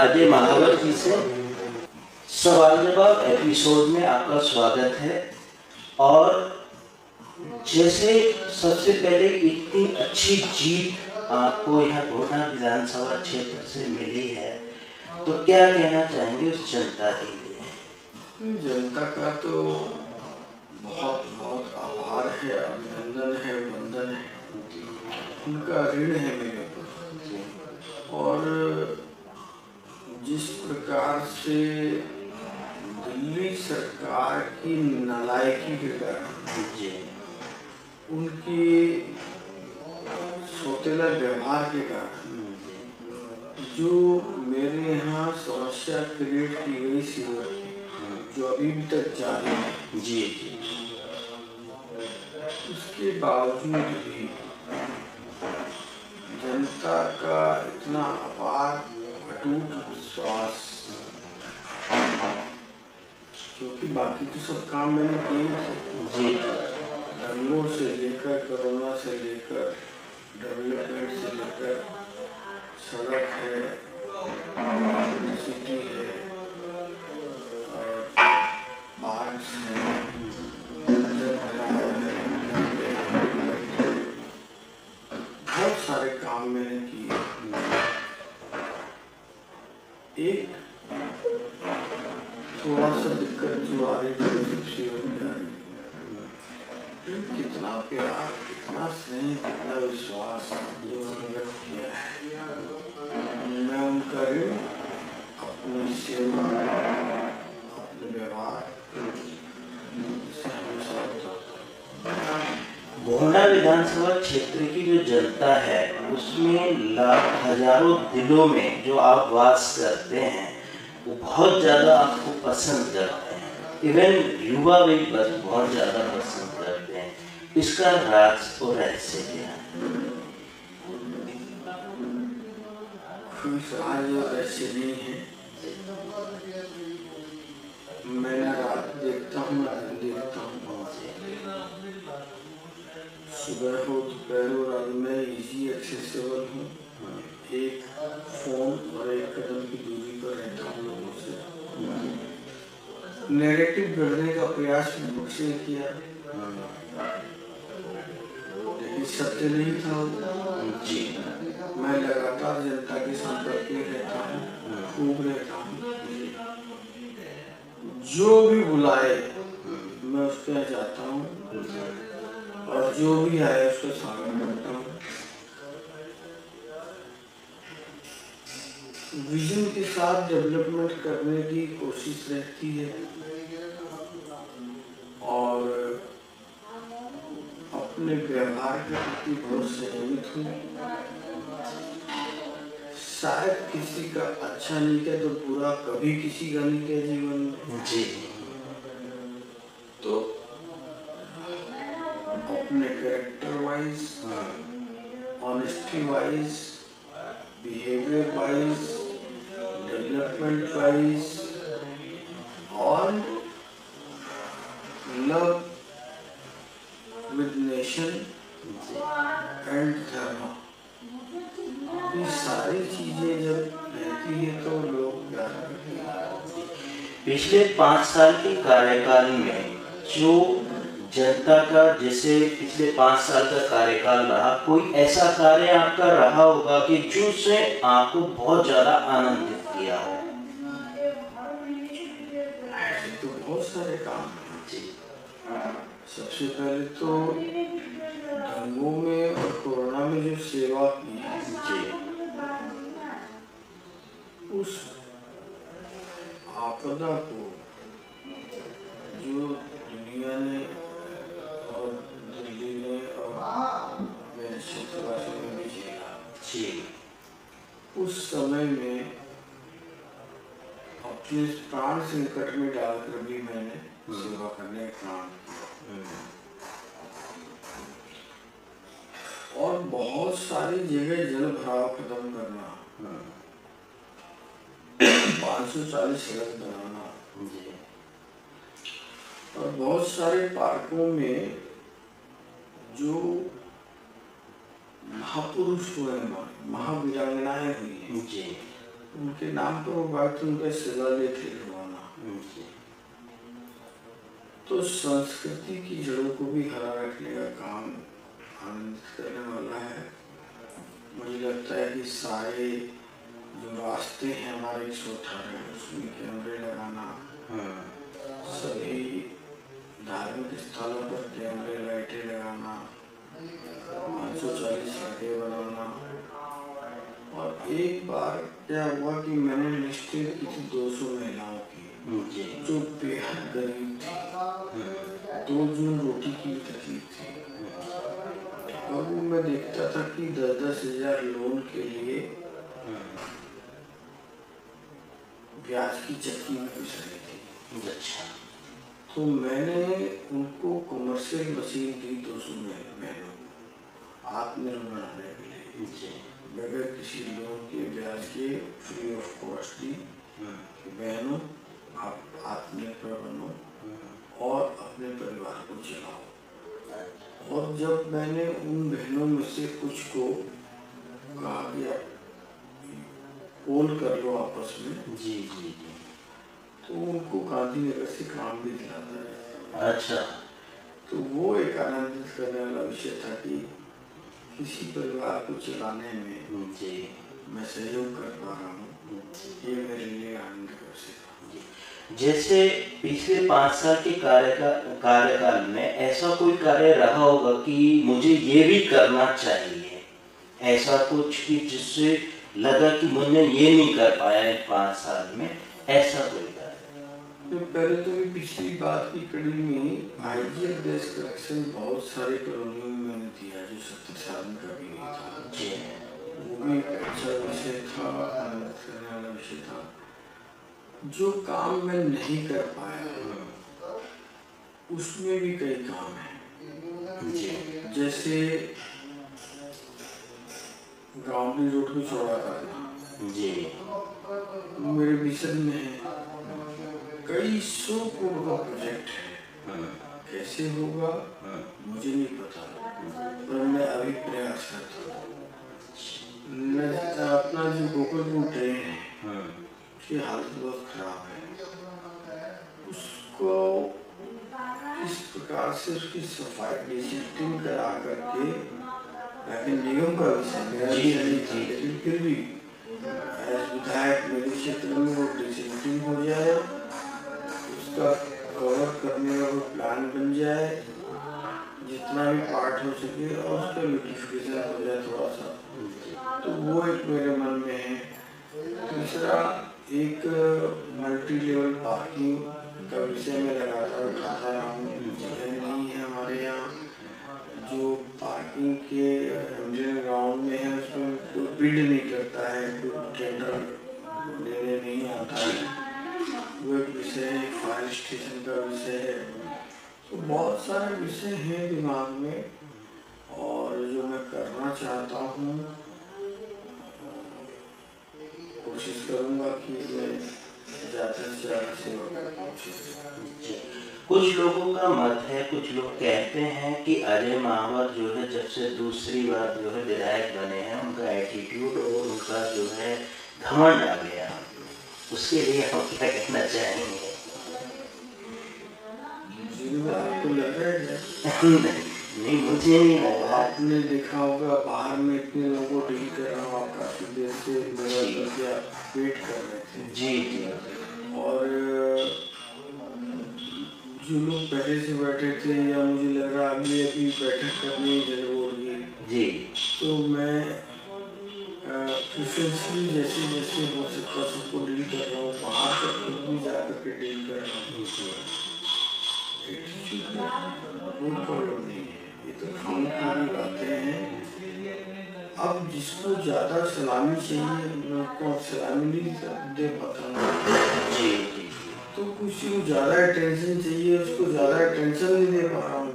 अजय महावर जी से सवाल जवाब एपिसोड में आपका स्वागत है। और जैसे सबसे पहले इतनी अच्छी जीत आपको यहाँ गोंडा विधानसभा क्षेत्र से मिली है, तो क्या कहना चाहेंगे उस जनता के लिए? जनता का तो बहुत बहुत आभार है, अभिनंदन है, वंदन है, उनका ऋण है मेरे ऊपर। और जिस प्रकार से दिल्ली सरकार की नालायकी के कारण, उनकी सौतेला व्यवहार के कारण जो मेरे यहाँ समस्या क्रिएट की गई सीवर की, जो अभी भी तक जारी है जी, उसके बावजूद भी जनता का इतना अपार अटूट विश्वास, क्योंकि बाकी तो सब काम मैंने किए थे, दंगों से लेकर, कोरोना से लेकर, डेवलपमेंट से लेकर, सड़क है, सिटी है, पार्क्स है, बहुत सारे काम मैंने किए। एक थोड़ा सा दिक्कत जो आ रही थी, कितना प्यार, कितना स्नेह, कितना विश्वास जो व्यक्त किया है, मैं उनका ऋण अपनी सेवा, अपने व्यवहार गोंडा विधानसभा क्षेत्र की जो जनता है, उसमें हजारों दिलों में जो आप वास करते हैं, वो बहुत ज़्यादा आपको पसंद करते हैं। इवन युवा भी बहुत ज़्यादा पसंद करते हैं। इसका राज और रहस्य क्या है? रहस्य नहीं है। मैं ना रात देखता हूँ ना दिन देखता हूँ। सुबह हो, दोपहर हो, रात में इजी एक्सेसिबल हूँ। एक फोन और एक कदम की दूरी पर रहता हूँ लोगों से। नैरेटिव गढ़ने का प्रयास भी मुझसे किया, लेकिन सत्य नहीं था। मैं लगातार जनता के संपर्क में रहता हूँ, खूब रहता हूँ। जो भी बुलाए मैं उस पर जाता हूँ, और जो भी आए उसका स्वागत करता हूँ। विजन के साथ डेवलपमेंट करने की कोशिश रहती है, और अपने व्यवहार के प्रति बहुत संयमित हूँ। शायद किसी का अच्छा नहीं किया तो बुरा कभी किसी का नहीं किया जीवन में जी। तो अपने character wise, honesty wise, behaviour wise, development wise, और लव विद नेशन एंड धर्म, ये सारी चीजें जब रहती है तो लोग प्यार करते हैं। पिछले 5 साल के कार्यकाल में जो जनता का, जैसे पिछले 5 साल का कार्यकाल रहा, कोई ऐसा कार्य आपका रहा होगा कि जिससे आपको बहुत ज्यादा आनंदित किया हो? ऐसे तो बहुत सारे काम हैं। सबसे पहले तो दंगों में और कोरोना में जो सेवा की है, उस आपदा को जो दुनिया ने और दिल्ली ने और मेरे क्षेत्रवासियों ने भी झेला, उस समय में अपने प्राण संकट में डालकर भी मैंने सेवा करने का काम किया। और बहुत सारी जगह जल भराव खत्म करना, 540 सड़क बनाना, और बहुत सारे पार्कों में जो महापुरुष हुए, महावीरांगनाएं हुई हैं, उनके नाम पर वो बात उनका शिलालेख लिखवाना। तो संस्कृति की जड़ों को भी हरा रखने का काम आनंदित करने वाला है। मुझे लगता है कि सारे जो रास्ते हैं हमारे 118 उसमें कैमरे लगाना, सभी धार्मिक स्थलों पर कैमरे लाइटें लगाना, 540 सड़कें बनाना। और एक बार क्या हुआ कि मैंने लिस्टें की थी 200 महिलाओं की जो बेहद गरीब थी, 2 जून रोटी की तकलीफ थी। और वो मैं देखता था कि 10-10 हजार लोन के लिए ब्याज की चक्की में घुस रही थी। अच्छा। तो मैंने उनको कमर्शियल मशीन दी 200 बहनों को आत्मनिर्भर बनाने के लिए, बगैर किसी लोन के ब्याज के फ्री ऑफ कॉस्ट दी कि बहनों आप आत्मनिर्भर बनो और अपने परिवार को चलाओ। और जब मैंने उन बहनों में से कुछ को कहा कि आप पोल कर लो आपस में, जी जी, तो उनको गांधीनगर से काम भी दिलाता है। अच्छा। तो वो एक आनंदित करने वाला विषय था कि किसी परिवार को चलाने में जी मैं सहयोग कर पा रहा हूँ, ये मेरे लिए आनंद का विषय था। जैसे पिछले 5 साल के कार्यकाल में ऐसा कोई कार्य रहा होगा कि मुझे ये भी करना चाहिए, ऐसा कुछ कि जिससे लगा कि मैंने ये नहीं कर पाया है 5 साल में, ऐसा कोई कार्य? पहले तो ये पिछली बात की कड़ी में आइडियल गैस कलेक्शन बहुत सारे कॉलोनियों में मैंने दिया जो 70 साल में कभी नहीं था। वो भी एक अच्छा विषय था, आनंद करने वाला विषय था। जो काम मैं नहीं कर पाया उसमें भी कई काम हैं, जैसे गांधी रोड को चौड़ा करना जी मेरे मिशन में है। कई 100 करोड़ का प्रोजेक्ट है, कैसे होगा मुझे नहीं पता, पर मैं अभी प्रयास करता हूँ। अपना जो गोकुलपुर ट्रेन है उसकी हालत बहुत खराब है, उसको इस प्रकार से उसकी सफाई डिसिप्लिन करा करके, लेकिन निगम का विषय लेकिन फिर भी विधायक मेरे क्षेत्र में वो डिसिप्लिन हो जाए, उसका कवर करने का वो प्लान बन जाए, जितना भी पार्ट हो सके, और उसका ब्यूटिफिकेशन हो जाए थोड़ा सा, तो वो एक मेरे मन में है। तीसरा एक मल्टी लेवल पार्किंग का विषय में लगातार उठाता रहा हूँ। जगह नहीं है हमारे यहाँ, जो पार्किंग के ग्राउंड में है उसमें कोई बिल्ड नहीं करता है, कोई टेंडर लेने नहीं आता है, वो एक विषय है। फायर स्टेशन का विषय है। तो बहुत सारे विषय हैं दिमाग में, और जो मैं करना चाहता हूँ कोशिश करूँगा कि मैं ज़्यादा से ज़्यादा सेवा करने की कोशिश करूँ। कुछ लोगों का मत है, कुछ लोग कहते हैं कि अजय माहवर जो है जब से दूसरी बार जो है विधायक बने हैं, उनका एटीट्यूड और उनका जो है घमंड आ गया, उसके लिए हम क्या कहना चाहेंगे? आपको लग रहा है नहीं, मुझे नहीं लगा। आपने देखा होगा बाहर में इतने लोगों को डील कर रहा हूँ, आप काफी देर से वेट कर रहे थे। जी जी। और जो लोग पहले से बैठे थे, या मुझे लग रहा अभी बैठक करनी जरूरी जी, तो मैं प्रिफरेंसली जैसे जैसे हो सकता सबको डील कर रहा हूँ, बाहर तक खुद भी जाकर के डील कर रहा हूँ। कोई प्रॉब्लम नहीं है, ये तो खाने की बातें हैं। अब जिसको ज़्यादा सलामी चाहिए मैं उसको सलामी नहीं दे पाता हूँ, तो किसी को ज़्यादा अटेंशन चाहिए उसको ज़्यादा अटेंशन नहीं दे पा रहा हूँ,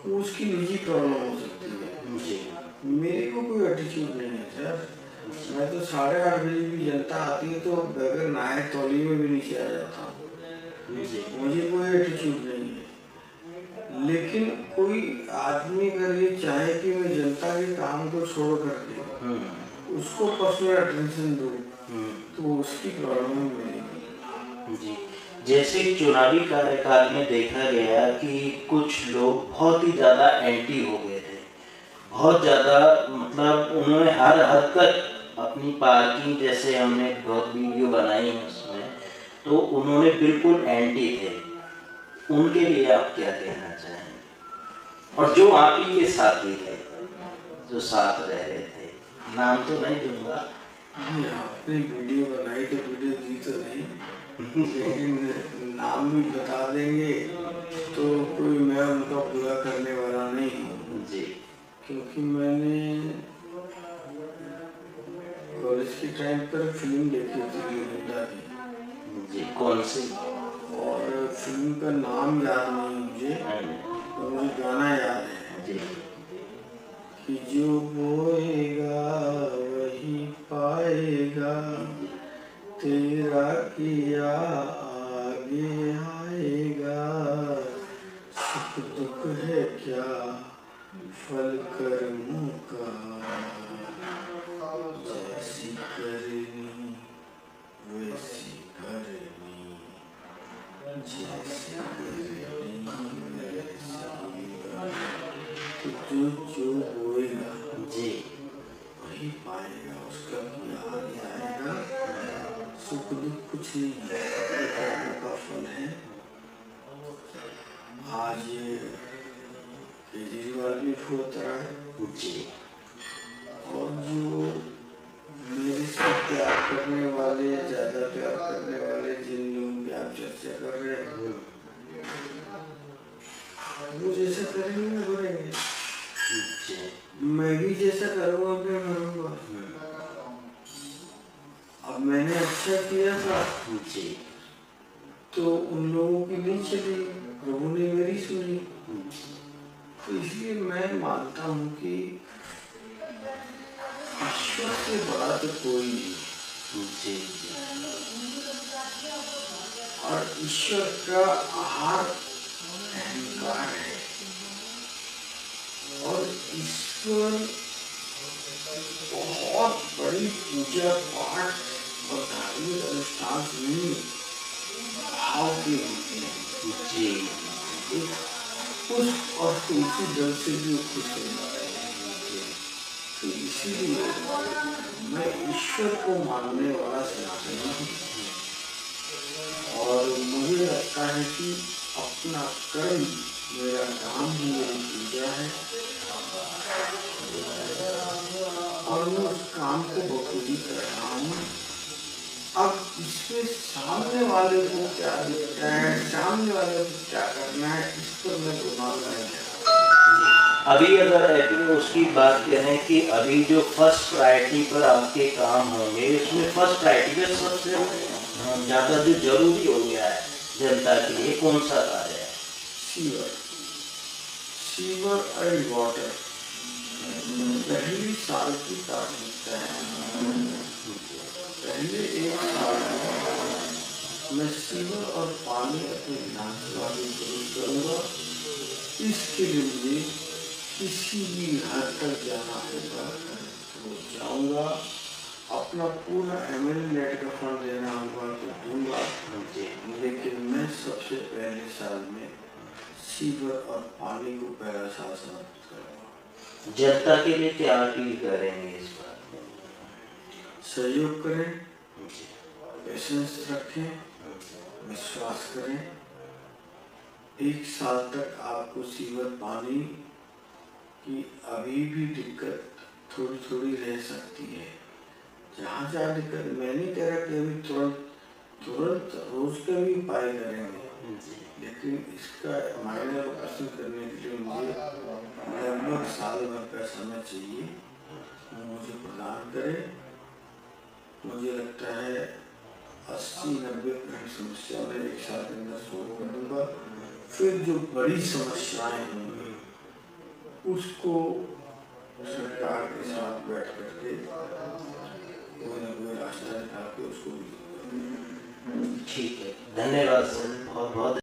वो उसकी निजी प्रॉब्लम हो सकती है। मेरे को कोई एटीट्यूड नहीं है सर, मैं तो 8:30 बजे भी जनता आती है तो बगैर नहाए तौली में भी नीचे आ जाता हूँ, मुझे कोई एटीट्यूड नहीं है। लेकिन कोई आदमी अगर ये चाहे कि मैं जनता के काम को छोड़ करके उसको पर्सनल अटेंशन दूँ, तो वो उसकी प्रॉब्लम मिलेगी। जी, जैसे चुनावी कार्यकाल में देखा गया कि कुछ लोग बहुत ही ज़्यादा एंटी हो गए थे, बहुत ज़्यादा, मतलब उन्होंने हर हरकत अपनी पार्किंग, जैसे हमने बहुत वीडियो बनाई है उसमें, तो उन्होंने बिल्कुल एंटी थे। उनके लिए आप क्या कहना चाहेंगे? और जो आप ही के साथी थे, जो साथ रह रहे थे, नाम तो नहीं दूंगा। आपने वीडियो बनाई तो वीडियो दी तो नहीं, लेकिन नाम भी बता देंगे तो कोई मैं उनका पूरा करने वाला नहीं हूँ जी। क्योंकि मैंने कॉलेज के टाइम पर फिल्म देखी थी गोविंदा की। जी, कौन सी? और फिल्म का नाम याद नहीं मुझे, और मुझे गाना याद है जी। कि जो बोएगा वही पाएगा, तेरा किया आगे आएगा, सुख दुख है क्या फल कर्मों का, जैसी करनी वैसी भरनी, जैसी करनी वैसी भरनी। तो जो बोएगा जी। वही पाएगा, उसका किया आगे आएगा, सुख दुख कुछ नहीं है, अपने कर्मों का फल है। आज केजरीवाल भी भुगत रहा है जी। और जो मेरे से प्यार करने वाले, ज्यादा प्यार करने वाले जिन लोगों की आप चर्चा कर रहे हैं, वो जैसा करेंगे मैं करेंगे, मैं भी जैसा करूँगा मैं करूँगा। अब मैंने अच्छा किया था जी। तो उन लोगों की नहीं चली, प्रभु ने मेरी सुनी। तो इसलिए मैं मानता हूँ कि ईश्वर से बड़ा तो कोई नहीं। जी। और ईश्वर का आहार अहंकार है, और ईश्वर बहुत बड़ी पूजा पाठ और धार्मिक अनुष्ठान नहीं, भाव के होते हैं। जी। एक पुष्प और तुलसी जल से भी खुश हो जाते हैं। तो इसीलिए मैं ईश्वर को मानने वाला सनातनी हूँ, और मुझे लगता है कि अपना कर्म मेरा काम ही मेरी पूजा है, और मैं उस काम को बखूबी कर रहा हूँ। अब इसमें सामने वाले को क्या दिखता है, सामने वाले को क्या करना है, इस पर मैं दिमाग नहीं करता। अभी अगर उसकी बात करें कि अभी जो फर्स्ट प्रायोरिटी पर आपके काम होंगे, उसमें फर्स्ट प्रायोरिटी में सबसे ज़्यादा जो जरूरी हो गया है जनता के लिए, कौन सा कार्य है? सीवर एंड वाटर पहली साल की प्राथमिकता है। पहले एक साल मैं सीवर और पानी अपने विधानसभा में जरूर करूँगा। इसके लिए मुझे किसी भी घर तक जाना होगा तो जाऊँगा, अपना पूरा MLA का फंड देना होगा तो दूंगा, लेकिन मैं सबसे पहले साल में सीवर और पानी को पहला साल समर्पित करूँगा। जनता के लिए क्या अपील करेंगे इस बात में? सहयोग करें, पेशेंस रखें, विश्वास करें। एक साल तक आपको सीवर पानी की अभी भी दिक्कत थोड़ी थोड़ी रह सकती है। जहाँ जहाँ दिक्कत, मैं नहीं कह रहा कि अभी तुरंत रोज का भी उपाय करेंगे, लेकिन इसका माइनर ऑपरेशन करने के लिए मुझे लगभग साल भर का समय चाहिए। मुझे प्रदान करें। मुझे लगता है 80-90% समस्या में एक साल के अंदर सोल्व कर दूंगा। फिर जो बड़ी समस्याएं होंगी उसको सरकार के साथ बैठ करके कोई ना कोई रास्ता निकाल के उसको। ठीक है, धन्यवाद सर, बहुत बहुत।